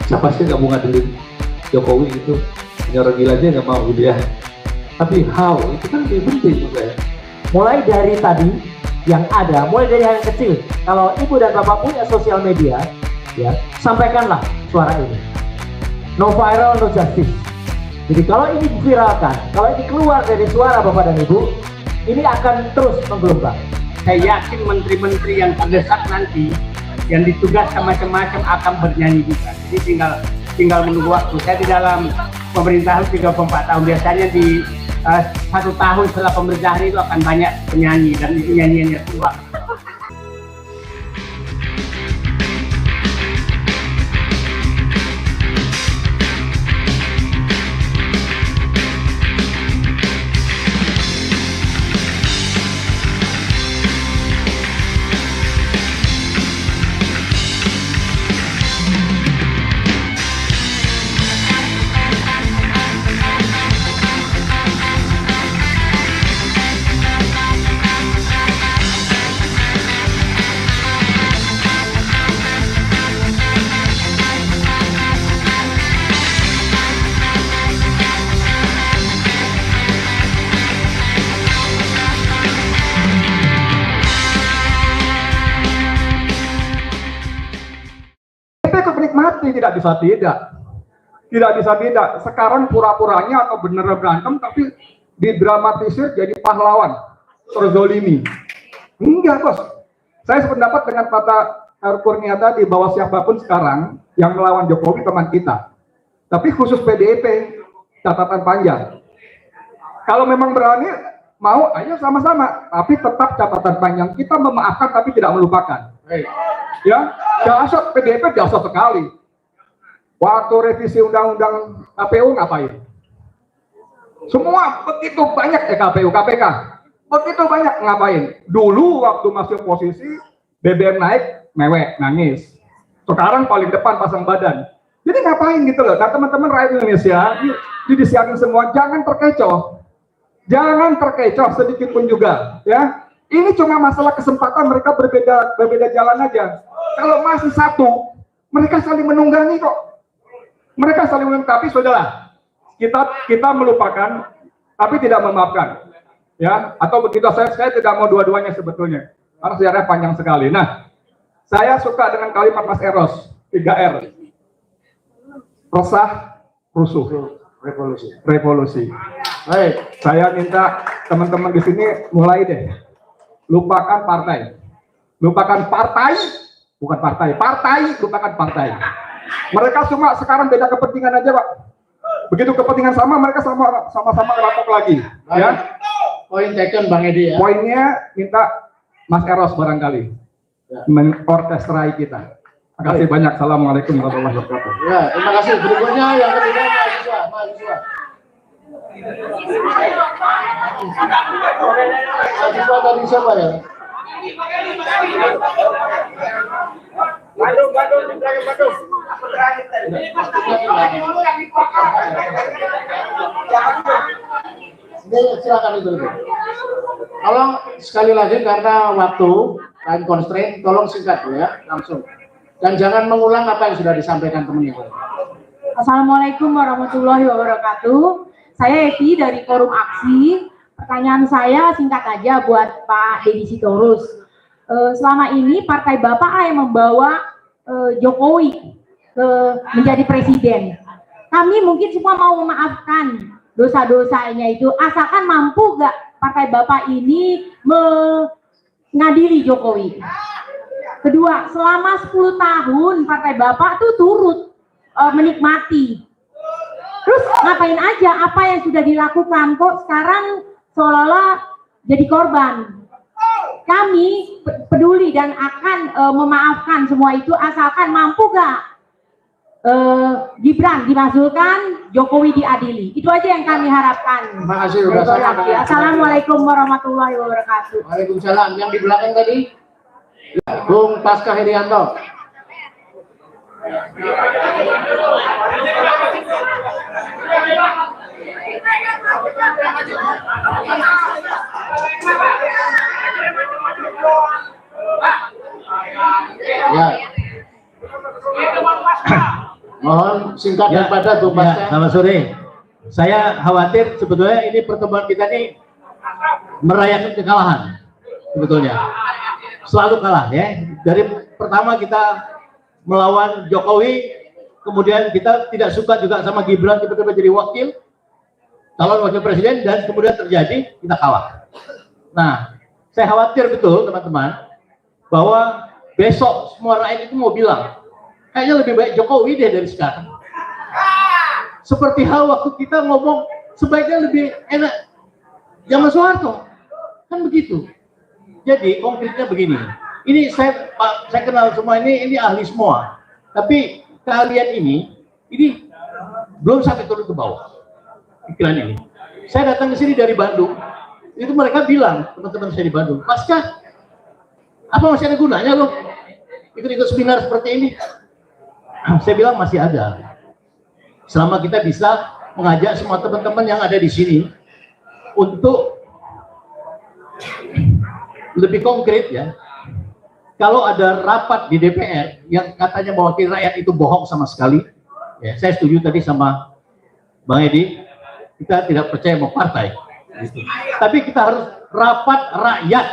Siapa sih nggak mau ngadelin Jokowi itu? Orang gila aja nggak mau dia. Tapi how itu kan lebih penting menurut saya. Mulai dari tadi yang ada, mulai dari yang kecil. Kalau ibu dan bapak punya sosial media, ya sampaikanlah suara ini. No viral, no justice. Jadi kalau ini diviralkan, kalau ini keluar dari suara bapak dan ibu, ini akan terus menggelombang. Saya yakin menteri-menteri yang terdesak nanti, yang ditugaskan macam-macam akan bernyanyi juga. Jadi tinggal menunggu waktu. Saya di dalam pemerintahan 34 tahun, biasanya di 1 tahun setelah pemerintahan itu akan banyak penyanyi, dan itu nyanyiannya keluar. Menikmati, tidak bisa tidak. Sekarang pura-puranya atau bener berantem tapi didramatisir jadi pahlawan terzolimi. Enggak bos, saya sependapat dengan kata Kurnia tadi bahwa siapapun sekarang yang melawan Jokowi teman kita. Tapi khusus PDIP catatan panjang. Kalau memang berani mau ayo sama-sama, tapi tetap catatan panjang, kita memaafkan tapi tidak melupakan. Ya, dasar PDIP dasar sekali. Waktu revisi undang-undang KPU ngapain? Semua begitu banyak KPU, KPK, begitu banyak ngapain? Dulu waktu masuk posisi BBM naik, mewek, nangis. Sekarang paling depan pasang badan. Jadi ngapain gitu loh? Nah teman-teman rakyat Indonesia, disiapin semua, jangan terkecoh. Jangan terkecoh sedikit pun juga, ya. Ini cuma masalah kesempatan, mereka berbeda jalan aja. Kalau masih satu, mereka saling menunggangi kok. Mereka saling menunggangi, tapi sudahlah. Kita melupakan, tapi tidak memaafkan. Ya, atau begitu saya tidak mau dua-duanya sebetulnya. Karena sejarahnya panjang sekali. Nah, saya suka dengan kalimat Mas Eros, 3R. Resah, rusuh, revolusi. Baik, saya minta teman-teman di sini mulai deh. Lupakan partai, lupakan partai, bukan partai, lupakan partai. Mereka cuma sekarang beda kepentingan aja Pak. Begitu kepentingan sama, mereka sama-sama ngerampok lagi. Ya. Poin taken Bang Edi ya. Poinnya minta Mas Eros barangkali mengorkestrai kita. Terima kasih banyak. Assalamualaikum warahmatullahi wabarakatuh. Ya, terima kasih. Berikutnya yang ketiga mahasiswa. Mahasiswa dari siapa ya? Bandung. Silakan itu. Tolong sekali lagi karena waktu time constraint, tolong singkat ya, langsung. Dan jangan mengulang apa yang sudah disampaikan temannya. Assalamualaikum warahmatullahi wabarakatuh. Saya Eti dari Forum Aksi. Pertanyaan saya singkat aja buat Pak Deddy Sitorus. Selama ini Partai Bapak yang membawa Jokowi menjadi presiden. Kami mungkin semua mau memaafkan dosa-dosanya itu, asalkan mampu gak Partai Bapak ini mengadili Jokowi. Kedua, selama 10 tahun Partai Bapak tuh turut menikmati. Terus ngapain aja apa yang sudah dilakukan, kok sekarang seolah-olah jadi korban. Kami peduli dan akan memaafkan semua itu asalkan mampu gak Gibran dimasukkan, Jokowi diadili. Itu aja yang kami harapkan. Terima kasih sudah sama. Assalamualaikum warahmatullahi wabarakatuh. Waalaikumsalam. Yang di belakang tadi Bung Pasca Herianto. Ya. Mohon singkat dan padat, Bu Ya, Pasca. selamat sore. Saya khawatir sebetulnya ini pertemuan kita ini merayakan kekalahan sebetulnya. Selalu kalah ya. Dari pertama kita melawan Jokowi, kemudian kita tidak suka juga sama Gibran tiba-tiba jadi wakil, calon wakil presiden, dan kemudian terjadi kita kalah. Nah, saya khawatir betul teman-teman bahwa besok semua rakyat itu mau bilang kayaknya lebih baik Jokowi deh dari sekarang. Seperti hal waktu kita ngomong sebaiknya lebih enak zaman Soeharto, kan begitu. Jadi konkretnya begini, ini saya kenal semua ini ahli semua, tapi kalian ini belum sampai turun ke bawah pikiran ini. Saya datang ke sini dari Bandung, itu mereka bilang teman-teman saya di Bandung, Pasca, apa masih ada gunanya loh ikut-ikut seminar seperti ini? Saya bilang masih ada. Selama kita bisa mengajak semua teman-teman yang ada di sini untuk lebih konkret ya. Kalau ada rapat di DPR yang katanya mewakili rakyat itu bohong sama sekali, ya saya setuju tadi sama Bang Edi, kita tidak percaya sama partai. Gitu. Tapi kita harus rapat rakyat,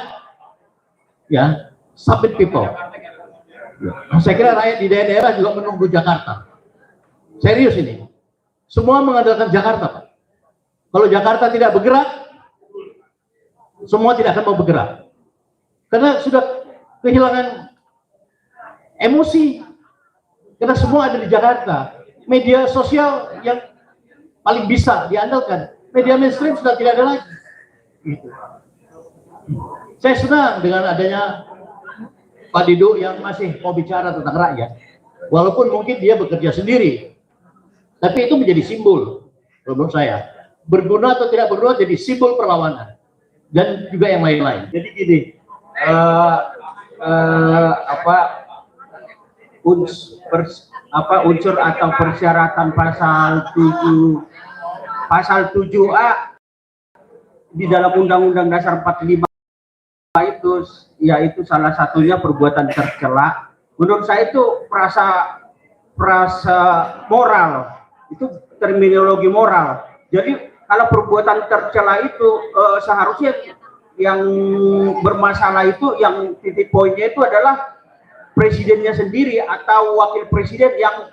ya, submit people. Ya. Saya kira rakyat di daerah juga menunggu Jakarta. Serius ini. Semua mengandalkan Jakarta, Pak. Kalau Jakarta tidak bergerak, semua tidak akan mau bergerak. Karena sudah kehilangan emosi. Karena semua ada di Jakarta. Media sosial yang paling bisa diandalkan. Media mainstream sudah tidak ada lagi. Gitu. Saya senang dengan adanya Pak Dido yang masih mau bicara tentang rakyat. Walaupun mungkin dia bekerja sendiri. Tapi itu menjadi simbol menurut saya. Berguna atau tidak berguna jadi simbol perlawanan. Dan juga yang lain-lain. Jadi gini, unsur atau persyaratan pasal 7A di dalam Undang-Undang Dasar 45 itu, yaitu salah satunya perbuatan tercela. Menurut saya itu frasa moral, itu terminologi moral. Jadi kalau perbuatan tercela itu seharusnya yang bermasalah itu, yang titik poinnya itu adalah presidennya sendiri atau wakil presiden yang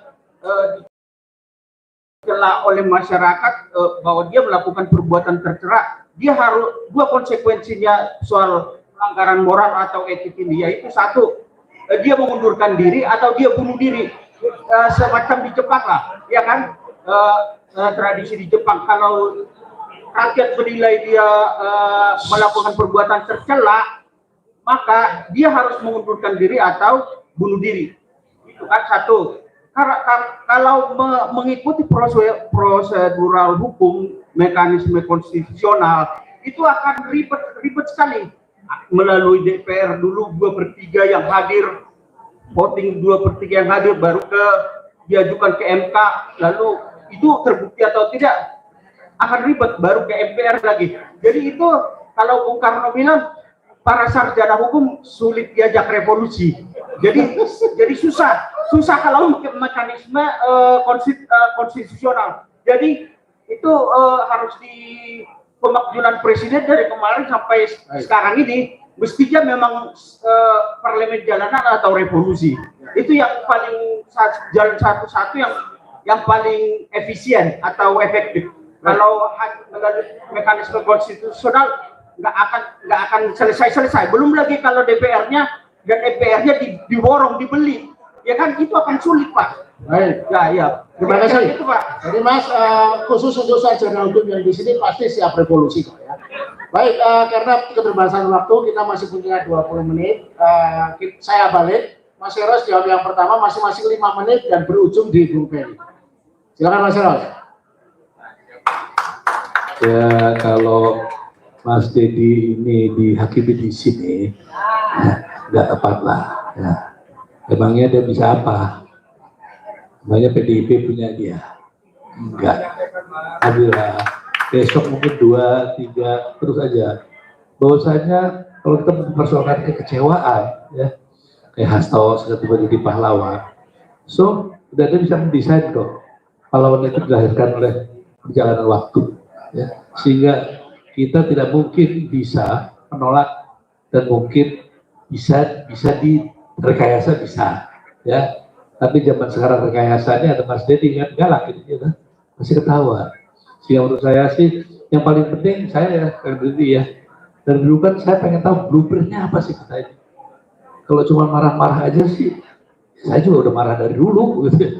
dicela oleh masyarakat bahwa dia melakukan perbuatan tercela. Dia harus, dua konsekuensinya soal pelanggaran moral atau etik ini, yaitu satu, dia mengundurkan diri atau dia bunuh diri. Semacam di Jepang lah, ya kan, tradisi di Jepang, kalau rakyat menilai dia melakukan perbuatan tercela, maka dia harus mengundurkan diri atau bunuh diri. Itu kan satu. Kalau mengikuti prosedural hukum, mekanisme konstitusional, itu akan ribet sekali. Melalui DPR dulu 2/3 yang hadir, voting 2/3 yang hadir, baru diajukan ke MK, lalu itu terbukti atau tidak akan ribet, baru ke MPR lagi. Jadi itu kalau Bung Karno bilang para sarjana hukum sulit diajak revolusi. Jadi susah kalau mekanisme konstitusional. Jadi itu harus di pemakzulan presiden dari kemarin sampai sekarang ini mestinya memang parlemen jalanan atau revolusi. Itu yang paling jalan satu-satu yang paling efisien atau efektif. Kalau melalui mekanisme konstitusional nggak akan selesai. Belum lagi kalau DPR-nya dan MPR-nya diborong, dibeli, ya kan, itu akan sulit, Pak. Baik, ya. Terima kasih. Itu, Pak. Jadi Mas, khusus untuk sarjana hukum yang di sini pasti siap revolusi kok ya. Baik, karena keterbatasan waktu kita masih punya 20 menit. Saya balik, Mas Eros jawab yang pertama masing-masing 5 menit dan berujung di Bung Ferry. Silakan Mas Eros. Ya, kalau Mas Dedi ini dihakimi di sini, nggak tepat lah. Ya. Emangnya dia bisa apa? Emangnya PDIP punya dia? Enggak. Alhamdulillah. Besok mungkin 2, 3, terus aja. Bahwasanya kalau kita mempersoalkan kekecewaan, ya, kayak Hasto tiba jadi pahlawan. So, Dan dia bisa mendesain kok pahlawan itu dilahirkan oleh perjalanan waktu, ya. Sehingga kita tidak mungkin bisa menolak dan mungkin bisa direkayasa bisa, ya. Tapi zaman sekarang rekayasanya ada Mas Dedi kan galak gitu, ya, masih ketawa. Sehingga menurut saya sih yang paling penting saya ya Kang Dedi ya, dari dulu kan saya pengen tahu blueprintnya apa sih kita ini. Kalau cuma marah-marah aja sih, saya juga udah marah dari dulu gitu ya.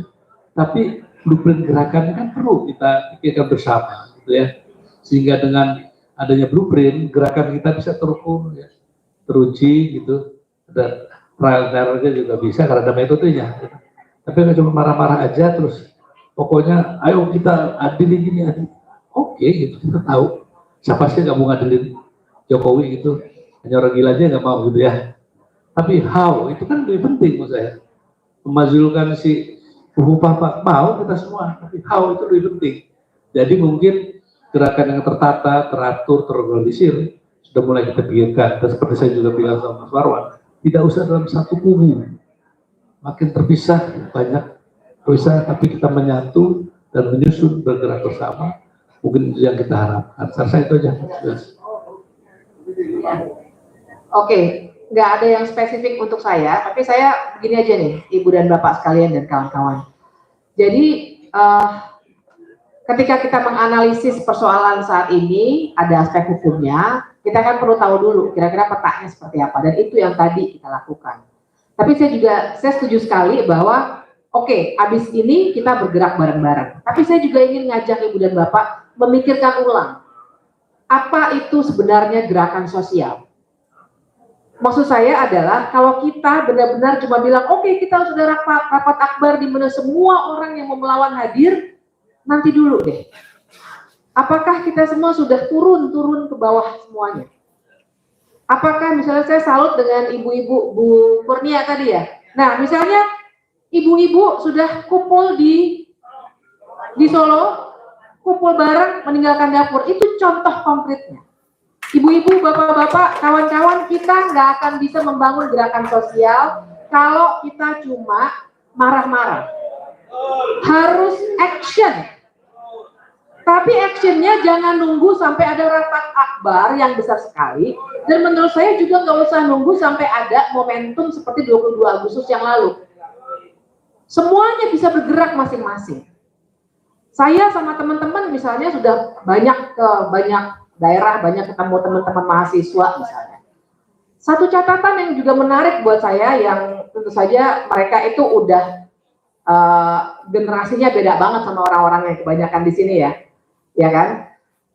Tapi blueprint gerakannya kan perlu kita pikirkan bersama gitu ya. Sehingga dengan adanya blueprint, gerakan kita bisa terukur ya, teruji gitu. Dan trial and error-nya juga bisa karena ada metodenya. Gitu. Tapi nggak cuma marah-marah aja terus pokoknya ayo kita adili gini adili. Oke gitu, kita tahu siapa sih nggak mau ngadilin Jokowi gitu, hanya orang gila aja nggak mau gitu ya. Tapi how itu kan lebih penting menurut saya. Memazulkan si Papa mau kita semua, tapi how itu lebih penting. Jadi mungkin gerakan yang tertata, teratur, terorganisir sudah mulai kita pikirkan. Dan seperti saya juga bilang sama Mas Warwan, tidak usah dalam satu kubu. Makin terpisah banyak bisa, tapi kita menyatu dan menyusun bergerak bersama. Mungkin itu yang kita harapkan. Saya itu aja. Oke, nggak ada yang spesifik untuk saya, tapi saya begini aja nih, Ibu dan Bapak sekalian dan kawan-kawan. Jadi ketika kita menganalisis persoalan saat ini, ada aspek hukumnya, kita kan perlu tahu dulu kira-kira petanya seperti apa, dan itu yang tadi kita lakukan. Tapi saya setuju sekali bahwa oke, abis ini kita bergerak bareng-bareng. Tapi saya juga ingin ngajak Ibu dan Bapak memikirkan ulang, apa itu sebenarnya gerakan sosial? Maksud saya adalah kalau kita benar-benar cuma bilang oke, kita sudah rapat akbar di mana semua orang yang mau melawan hadir, nanti dulu deh. Apakah kita semua sudah turun ke bawah semuanya? Apakah misalnya saya salut dengan ibu-ibu Bu Kurnia tadi ya. Nah, misalnya ibu-ibu sudah kumpul di Solo, kumpul bareng meninggalkan dapur, itu contoh konkretnya. Ibu-ibu, bapak-bapak, kawan-kawan, kita nggak akan bisa membangun gerakan sosial kalau kita cuma marah-marah. Harus action. Tapi actionnya jangan nunggu sampai ada rapat akbar yang besar sekali. Dan menurut saya juga nggak usah nunggu sampai ada momentum seperti 22 Agustus yang lalu. Semuanya bisa bergerak masing-masing. Saya sama teman-teman misalnya sudah banyak daerah, banyak ketemu teman-teman mahasiswa misalnya. Satu catatan yang juga menarik buat saya yang tentu saja mereka itu udah generasinya beda banget sama orang-orang yang kebanyakan di sini ya kan?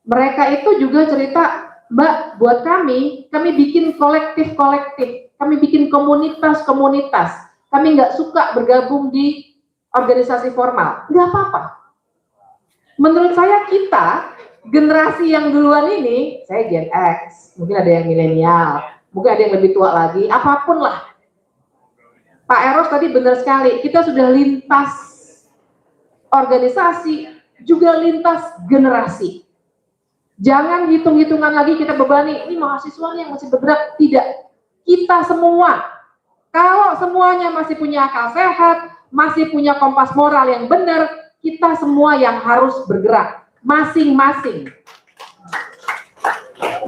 Mereka itu juga cerita, Mbak, buat kami bikin kolektif, kami bikin komunitas, kami nggak suka bergabung di organisasi formal, nggak apa-apa. Menurut saya kita generasi yang duluan ini, saya Gen X, mungkin ada yang milenial, mungkin ada yang lebih tua lagi, apapun lah. Pak Eros tadi benar sekali, kita sudah lintas organisasi, juga lintas generasi. Jangan hitung-hitungan lagi kita bebani, ini mahasiswa yang masih bergerak, tidak. Kita semua, kalau semuanya masih punya akal sehat, masih punya kompas moral yang benar, kita semua yang harus bergerak. Masing-masing.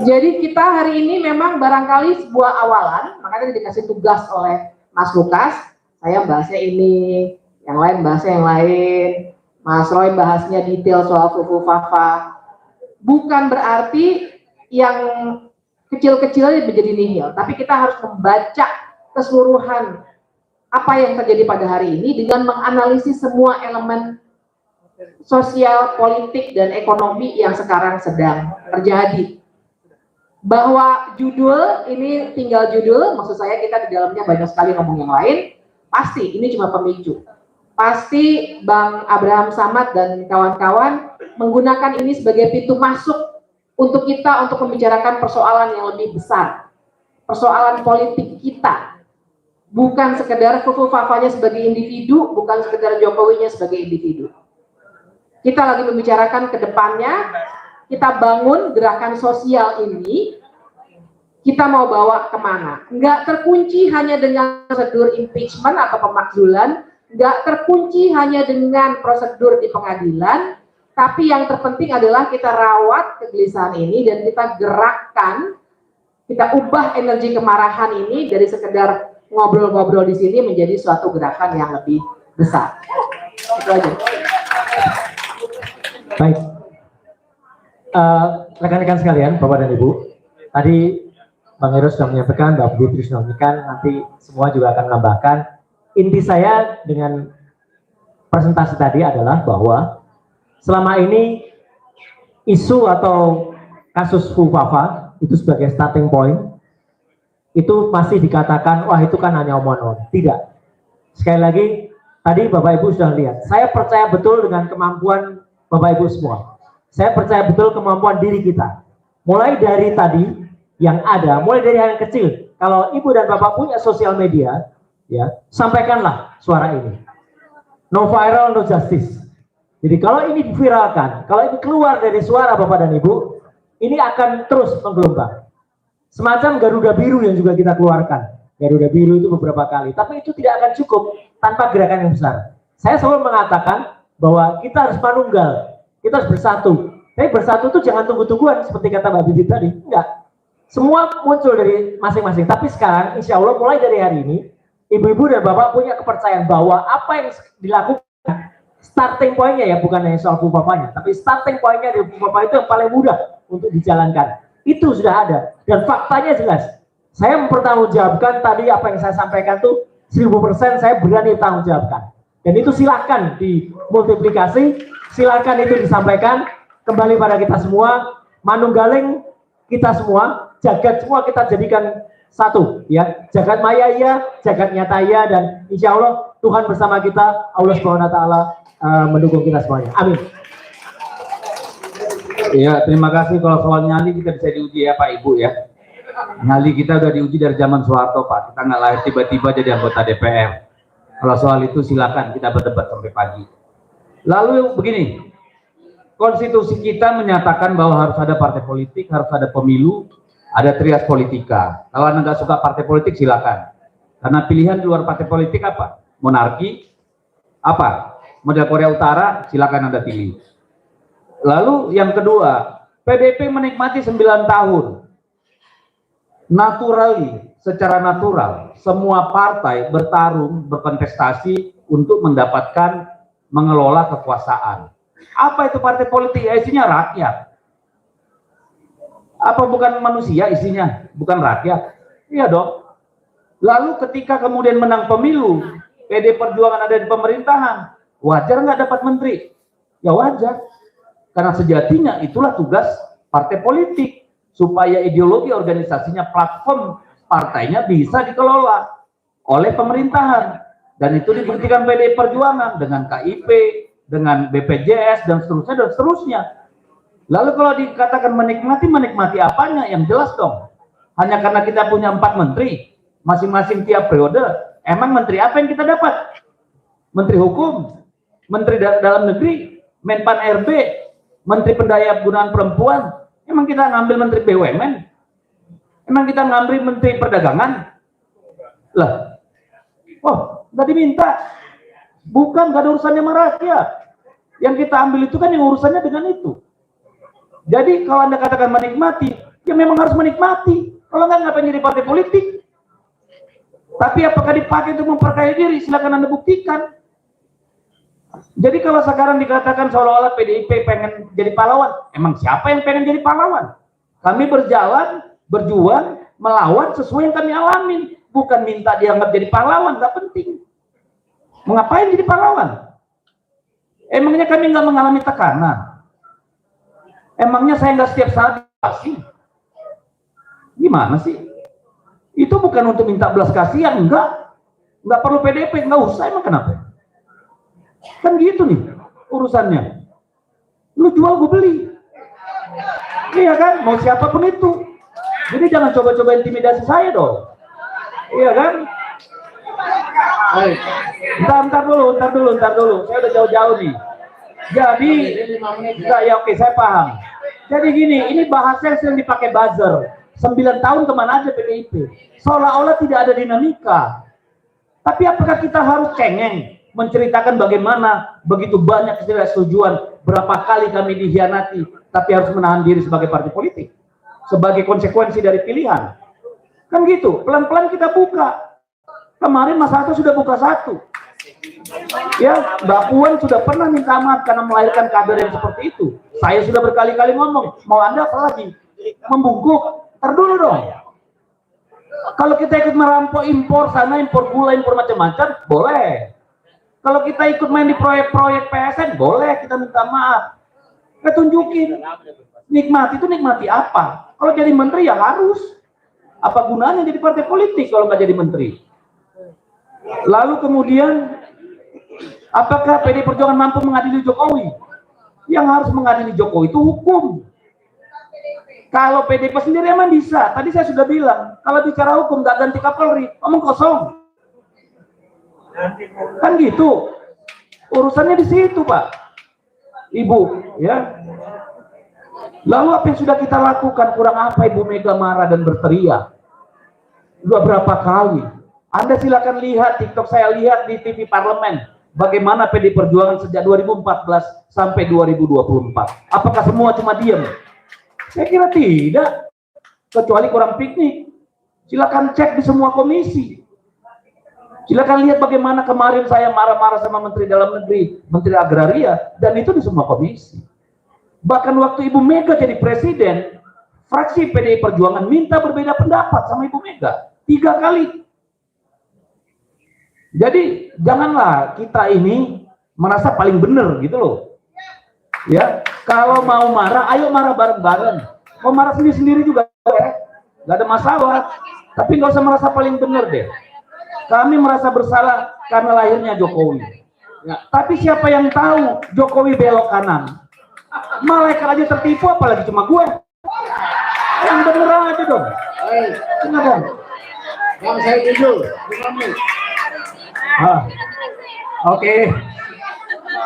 Jadi kita hari ini memang barangkali sebuah awalan, makanya dikasih tugas oleh Mas Lukas, saya bahasnya ini, yang lain bahasnya yang lain, Mas Roy bahasnya detail soal Fufu Fafa. Bukan berarti yang kecil-kecil menjadi nihil, tapi kita harus membaca keseluruhan apa yang terjadi pada hari ini dengan menganalisis semua elemen sosial, politik, dan ekonomi yang sekarang sedang terjadi. Bahwa judul, ini tinggal judul, maksud saya kita di dalamnya banyak sekali ngomong yang lain, pasti ini cuma pemicu. Pasti Bang Abraham Samad dan kawan-kawan menggunakan ini sebagai pintu masuk untuk kita untuk membicarakan persoalan yang lebih besar. Persoalan politik kita. Bukan sekedar Fufu Fafanya sebagai individu, bukan sekedar Jokowinya sebagai individu. Kita lagi membicarakan ke depannya, kita bangun gerakan sosial ini, kita mau bawa kemana? Nggak terkunci hanya dengan prosedur impeachment atau pemakzulan, nggak terkunci hanya dengan prosedur di pengadilan, tapi yang terpenting adalah kita rawat kegelisahan ini dan kita gerakkan, kita ubah energi kemarahan ini dari sekedar ngobrol-ngobrol di sini menjadi suatu gerakan yang lebih besar. Itu aja. Baik, rekan-rekan sekalian, Bapak dan Ibu, tadi Bang Heru sudah menyampaikan, Mbak Putri sudah menyampaikan, nanti semua juga akan menambahkan. Inti saya dengan presentasi tadi adalah bahwa selama ini isu atau kasus FUFAFA itu sebagai starting point itu masih dikatakan wah itu kan hanya omongan. Tidak. Sekali lagi tadi Bapak Ibu sudah lihat. Saya percaya betul dengan kemampuan Bapak Ibu semua. Saya percaya betul kemampuan diri kita. Mulai dari tadi yang ada, mulai dari hal yang kecil. Kalau Ibu dan Bapak punya sosial media, ya sampaikanlah suara ini. No viral, no justice. Jadi kalau ini diviralkan, kalau ini keluar dari suara Bapak dan Ibu, ini akan terus menggelombang. Semacam Garuda Biru yang juga kita keluarkan. Garuda Biru itu beberapa kali, tapi itu tidak akan cukup tanpa gerakan yang besar. Saya selalu mengatakan bahwa kita harus manunggal, kita harus bersatu. Tapi bersatu itu jangan tunggu-tungguan seperti kata Mbak Bibit tadi, enggak. Semua muncul dari masing-masing. Tapi sekarang, insya Allah mulai dari hari ini, ibu-ibu dan bapak punya kepercayaan bahwa apa yang dilakukan, starting point-nya ya, bukan hanya soal FUFAFA-nya, tapi starting point-nya dari FUFAFA itu yang paling mudah untuk dijalankan. Itu sudah ada, dan faktanya jelas. Saya mempertanggungjawabkan tadi apa yang saya sampaikan tuh 1000% saya berani tanggungjawabkan. Dan itu silahkan dimultiplikasi, silahkan itu disampaikan kembali pada kita semua, manunggaling kita semua, jagat semua kita jadikan satu, ya. Jagat maya iya, jagat nyata iya, dan insya Allah Tuhan bersama kita, Allah SWT mendukung kita semuanya. Amin. Iya, terima kasih. Kalau soal nyali kita bisa diuji ya Pak Ibu ya. Nyali kita udah diuji dari zaman Soeharto Pak. Kita nggak lahir tiba-tiba jadi anggota DPR. Kalau soal itu silakan kita berdebat sampai pagi. Lalu begini, konstitusi kita menyatakan bahwa harus ada partai politik, harus ada pemilu, ada trias politika. Kalau Anda nggak suka partai politik silakan. Karena pilihan di luar partai politik apa? Monarki, apa? Model Korea Utara, silakan Anda pilih. Lalu yang kedua, PDIP menikmati 9 tahun. Secara natural, semua partai bertarung, berkontestasi untuk mendapatkan mengelola kekuasaan. Apa itu partai politik? Ya, isinya rakyat. Apa bukan manusia isinya? Bukan rakyat? Iya dong. Lalu ketika kemudian menang pemilu, PD Perjuangan ada di pemerintahan, wajar nggak dapat menteri? Ya wajar. Karena sejatinya itulah tugas partai politik, supaya ideologi organisasinya, platform partainya bisa dikelola oleh pemerintahan. Dan itu dibuktikan PD Perjuangan dengan KIP, dengan BPJS, dan seterusnya. Lalu kalau dikatakan menikmati apanya? Yang jelas dong. Hanya karena kita punya 4 menteri, masing-masing tiap periode, emang menteri apa yang kita dapat? Menteri Hukum, Menteri Dalam Negeri, Menpan RB, Menteri Pendaya-gunaan Perempuan. Emang kita ngambil Menteri BUMN? Emang kita ngambil Menteri Perdagangan? Lah, oh, nggak diminta. Bukan, nggak ada urusannya sama rakyat. Yang kita ambil itu kan yang urusannya dengan itu. Jadi kalau Anda katakan menikmati, ya memang harus menikmati. Kalau nggak, ngapain jadi partai politik? Tapi apakah dipakai untuk memperkaya diri? Silakan Anda buktikan. Jadi kalau sekarang dikatakan seolah-olah PDIP pengen jadi pahlawan, emang siapa yang pengen jadi pahlawan? Kami berjuang, melawan sesuai yang kami alamin. Bukan minta dianggap jadi pahlawan, nggak penting. Mengapain jadi pahlawan? Emangnya kami nggak mengalami tekanan? Emangnya saya nggak setiap saat dikasih? Gimana sih? Itu bukan untuk minta belas kasihan, enggak. Nggak perlu PDIP, nggak usah, emang kenapa? Kan gitu nih urusannya. Lu jual, gue beli. Iya kan? Mau siapapun itu. Jadi jangan coba-coba intimidasi saya dong. Iya kan? Ntar dulu. Saya udah jauh-jauh nih. Jadi, ya oke, saya paham. Jadi gini, ini bahasa yang sering dipakai buzzer. 9 tahun kemana aja PDIP? Seolah-olah tidak ada dinamika. Tapi apakah kita harus cengeng? menceritakan bagaimana begitu banyak ketidaksetujuan, berapa kali kami dikhianati, tapi harus menahan diri sebagai partai politik, sebagai konsekuensi dari pilihan. Kan gitu, pelan-pelan kita buka. Kemarin Mas Hasto sudah buka satu. Ya, Mbak Puan sudah pernah minta maaf karena melahirkan kader yang seperti itu. Saya sudah berkali-kali ngomong, mau Anda apa lagi? Membungkuk, ntar dulu dong. Kalau kita ikut merampok impor sana, impor gula, impor macam-macam, boleh. Kalau kita ikut main di proyek-proyek PSN, boleh kita minta maaf. Kita tunjukin. Nikmati itu nikmati apa? Kalau jadi menteri ya harus. Apa gunanya jadi partai politik kalau nggak jadi menteri? Lalu kemudian, apakah PDI Perjuangan mampu mengadili Jokowi? Yang harus mengadili Jokowi itu hukum. Kalau PDIP sendiri emang bisa. Tadi saya sudah bilang, kalau bicara hukum nggak ganti Kapolri, omong kosong. Kan gitu. Urusannya di situ, Pak. Ibu, ya. Lalu apa yang sudah kita lakukan? Kurang apa Ibu Mega marah dan berteriak? Sudah berapa kali? Anda silakan lihat TikTok saya, lihat di TV Parlemen. Bagaimana PDI Perjuangan sejak 2014 sampai 2024. Apakah semua cuma diam? Saya kira tidak. Kecuali kurang piknik. Silakan cek di semua komisi. Silakan lihat bagaimana kemarin saya marah-marah sama Menteri Dalam Negeri, Menteri Agraria, dan itu di semua komisi. Bahkan waktu Ibu Mega jadi presiden, fraksi PDI Perjuangan minta berbeda pendapat sama Ibu Mega 3 kali. Jadi janganlah kita ini merasa paling benar gitu loh. Ya, kalau mau marah, ayo marah bareng-bareng. Mau marah sendiri-sendiri juga ya, nggak ada masalah. Tapi nggak usah merasa paling benar deh. Kami merasa bersalah karena lahirnya Jokowi. Ya, tapi siapa yang tahu Jokowi belok kanan? Malaikat aja tertipu, apalagi cuma gue. Yang bener aja dong. Kenapa? Yang saya jujur, Oke.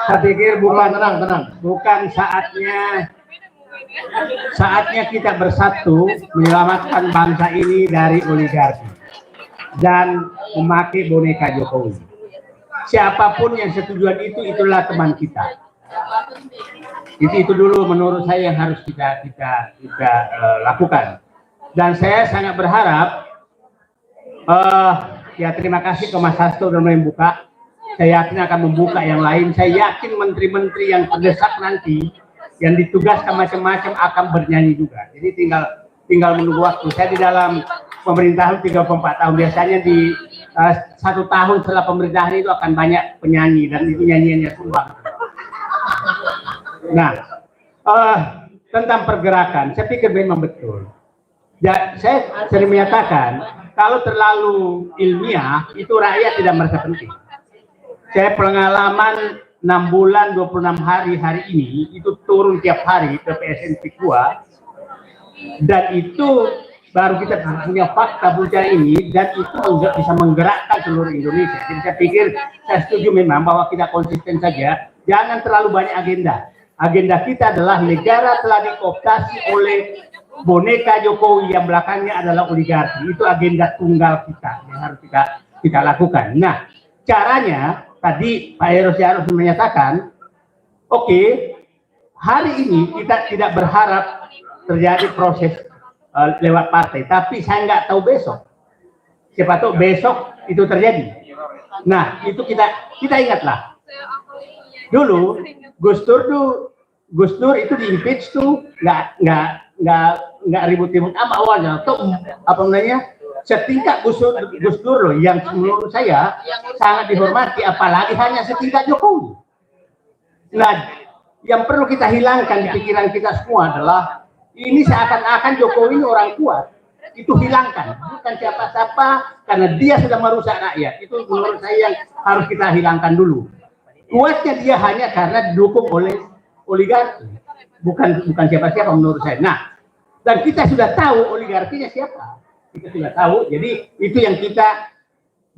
Saya pikir tenang. bukan saatnya kita bersatu menyelamatkan bangsa ini dari oligarki dan memakai boneka Jokowi. Siapapun yang setujuan itu, itulah teman kita. Itu dulu menurut saya yang harus kita lakukan. Dan saya sangat berharap, ya terima kasih ke Mas Hasto sudah membuka. Saya yakin akan membuka yang lain. Saya yakin menteri-menteri yang terdesak nanti, yang ditugaskan macam-macam akan bernyanyi juga. Jadi tinggal menunggu waktu. Saya di dalam pemerintahan 34 tahun. Biasanya di 1 tahun setelah pemerintahan itu akan banyak penyanyi, dan itu nyanyiannya keluar. Nah, tentang pergerakan, saya pikir memang betul. Ya, saya sering menyatakan, kalau terlalu ilmiah, itu rakyat tidak merasa penting. Saya pengalaman 6 bulan 26 hari ini itu turun tiap hari ke PSN Pikua, dan itu baru kita punya fakta berita ini, dan itu bisa menggerakkan seluruh Indonesia. Jadi saya pikir, saya setuju memang bahwa kita konsisten saja, jangan terlalu banyak agenda. Agenda kita adalah negara telah dikooptasi oleh boneka Jokowi yang belakangnya adalah oligarki. Itu agenda tunggal kita yang harus kita lakukan. Nah, caranya tadi Pak Eros harus menyatakan, oke, hari ini kita tidak berharap terjadi proses lewat partai, tapi saya nggak tahu besok. Siapa tahu besok itu terjadi. Nah, itu kita ingatlah. Dulu Gus Dur itu di impeach tuh nggak ribut-ribut amat awalnya. Tuh apa namanya? Setingkat Gus Dur loh, yang menurut saya sangat dihormati, apalagi hanya setingkat Jokowi. Nah, yang perlu kita hilangkan di pikiran kita semua adalah ini seakan-akan Jokowi ini orang kuat. Itu hilangkan, bukan siapa-siapa, karena dia sudah merusak rakyat. Itu menurut saya yang harus kita hilangkan dulu. Kuatnya dia hanya karena didukung oleh oligarki, bukan siapa-siapa menurut saya. Nah, dan kita sudah tahu oligarkinya siapa. Kita sudah tahu, jadi itu yang kita,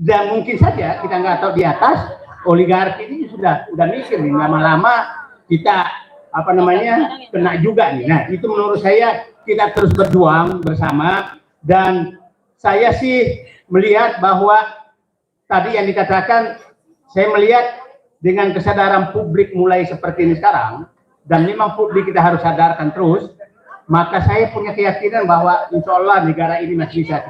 dan mungkin saja kita nggak tahu di atas oligarki ini sudah mikir nih, lama-lama kita kena juga nih. Nah, itu menurut saya kita terus berjuang bersama, dan saya sih melihat bahwa tadi yang dikatakan saya melihat dengan kesadaran publik mulai seperti ini sekarang, dan memang publik kita harus sadarkan terus, maka saya punya keyakinan bahwa insya Allah negara ini masih bisa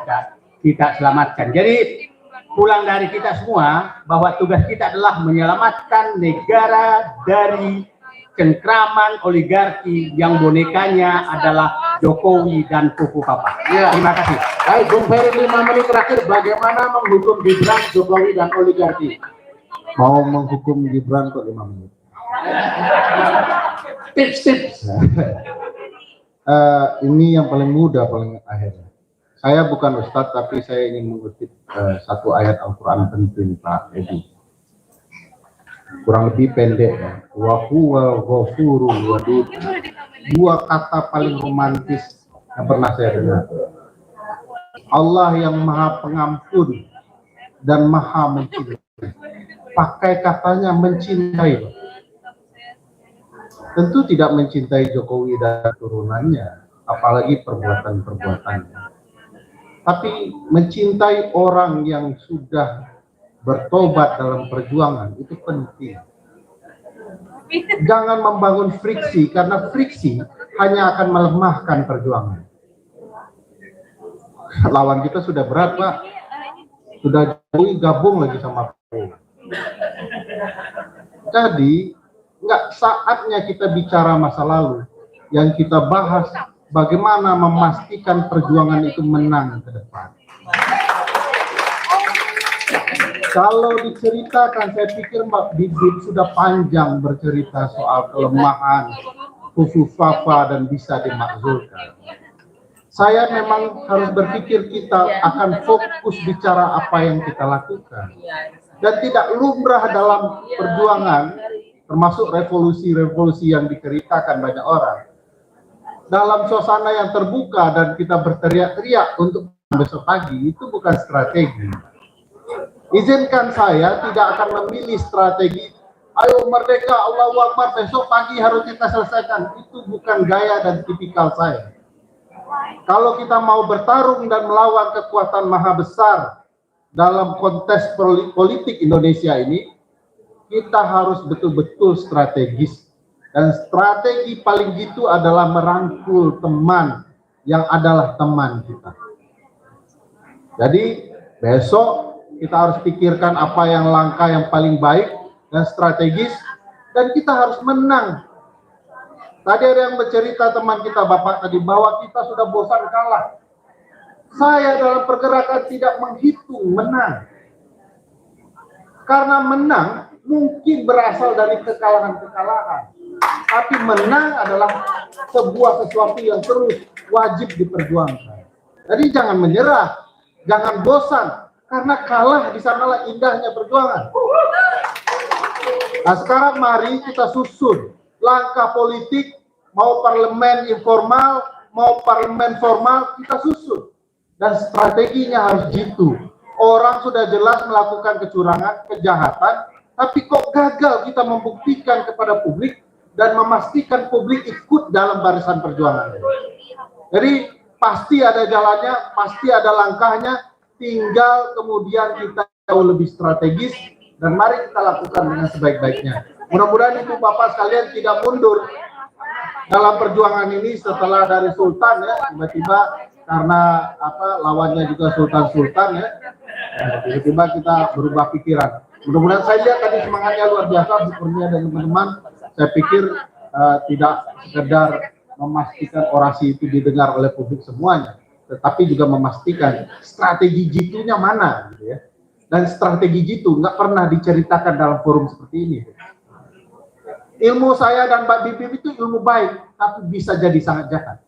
kita selamatkan. Jadi pulang dari kita semua bahwa tugas kita adalah menyelamatkan negara dari cengkraman oligarki yang bonekanya adalah Jokowi dan Kuku Papa. Ya. Terima kasih. Baik, Bung Ferry, 5 menit terakhir, bagaimana menghukum Gibran, Jokowi, dan oligarki? Mau menghukum Gibran kok 5 menit. Tips-tips. Ini yang paling mudah, paling akhir. Saya bukan ustadz, tapi saya ingin mengutip satu ayat Al-Quran penting, Pak Edi. Kurang lebih pendek ya. Wa huwal ghafurul wadud. 2 kata paling romantis yang pernah saya dengar. Allah yang maha pengampun dan maha mencintai. Pakai katanya mencintai. Tentu tidak mencintai Jokowi dan turunannya, apalagi perbuatan-perbuatannya. Tapi mencintai orang yang sudah bertobat dalam perjuangan itu penting. Jangan membangun friksi, karena friksi hanya akan melemahkan perjuangan. Lawan kita sudah berat, Pak. Sudah Jokowi gabung lagi sama Prabowo. Jadi nggak saatnya kita bicara masa lalu. Yang kita bahas bagaimana memastikan perjuangan itu menang ke depan. Kalau diceritakan, saya pikir Mbak Bibip sudah panjang bercerita soal kelemahan Kufufafa dan bisa dimakzulkan. Saya memang harus berpikir kita akan fokus bicara apa yang kita lakukan. Dan tidak lumrah dalam perjuangan, termasuk revolusi-revolusi yang diceritakan banyak orang. Dalam suasana yang terbuka dan kita berteriak-teriak untuk besok pagi, itu bukan strategi. Izinkan saya tidak akan memilih strategi, ayo merdeka, Allahu Akbar, besok pagi harus kita selesaikan. Itu bukan gaya dan tipikal saya. Kalau kita mau bertarung dan melawan kekuatan maha besar dalam kontes politik Indonesia ini, kita harus betul-betul strategis. Dan strategi paling gitu adalah merangkul teman yang adalah teman kita. Jadi besok kita harus pikirkan apa yang langkah yang paling baik dan strategis, dan kita harus menang. Tadi ada yang bercerita teman kita Bapak tadi bahwa kita sudah bosan kalah. Saya dalam pergerakan tidak menghitung menang. Karena menang mungkin berasal dari kekalahan-kekalahan. Tapi menang adalah sebuah sesuatu yang terus wajib diperjuangkan. Jadi jangan menyerah, jangan bosan, karena kalah di sanalah indahnya perjuangan. Nah sekarang mari kita susun langkah politik, mau parlemen informal, mau parlemen formal, kita susun. Dan strateginya harus jitu. Orang sudah jelas melakukan kecurangan, kejahatan, tapi kok gagal kita membuktikan kepada publik dan memastikan publik ikut dalam barisan perjuangan. Jadi pasti ada jalannya, pasti ada langkahnya, tinggal kemudian kita jauh lebih strategis dan mari kita lakukan dengan sebaik-baiknya. Mudah-mudahan Ibu Bapak sekalian tidak mundur dalam perjuangan ini setelah dari Sultan ya, tiba-tiba karena lawannya juga Sultan-Sultan ya, tiba-tiba kita berubah pikiran. Mudah-mudahan saya lihat tadi semangatnya luar biasa, Bu Kurnia dan teman-teman. Saya pikir tidak sekedar memastikan orasi itu didengar oleh publik semuanya, tetapi juga memastikan strategi jitunya mana, gitu ya. Dan strategi jitu nggak pernah diceritakan dalam forum seperti ini. Ilmu saya dan Mbak Bibip itu ilmu baik, tapi bisa jadi sangat jahat.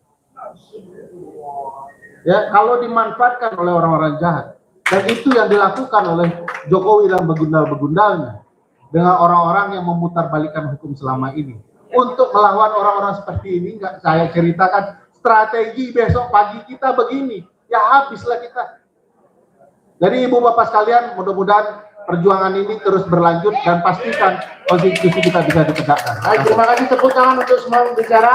Ya, kalau dimanfaatkan oleh orang-orang jahat, dan itu yang dilakukan oleh Jokowi dan begundal-begundalnya. Dengan orang-orang yang memutarbalikkan hukum selama ini. Untuk melawan orang-orang seperti ini, nggak saya ceritakan strategi besok pagi kita begini. Ya habislah kita. Jadi Ibu Bapak sekalian, mudah-mudahan perjuangan ini terus berlanjut dan pastikan konstitusi kita bisa ditegakkan. Baik, terima kasih, tepuk tangan untuk semua pembicara.